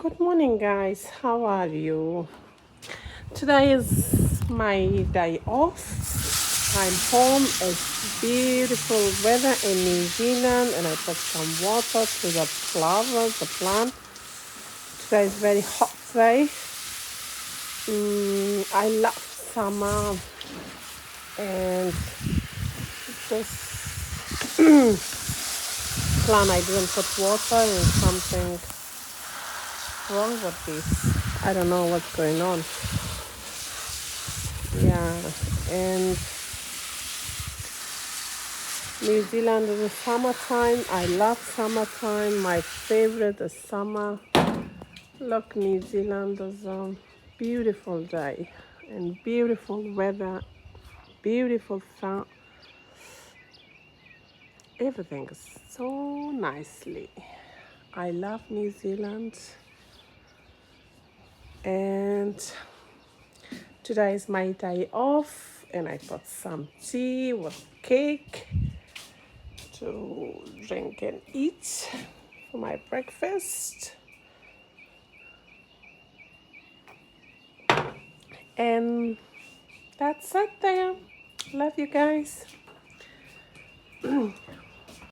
Good morning, guys. How are you? Today is my day off. I'm home. It's beautiful weather in New Zealand, and I put some water to the flowers, the plant. Today is very hot day. I love summer, and this plant I didn't put water and something wrong with this. I don't know what's going on. Yeah, and New Zealand is the summertime. I love summertime. My favorite is summer. Look, New Zealand is a beautiful day and beautiful weather, beautiful sun. Everything is so nicely. I love New Zealand, and today is my day off, and I put some tea with cake to drink and eat for my breakfast. And that's it there. Love you guys.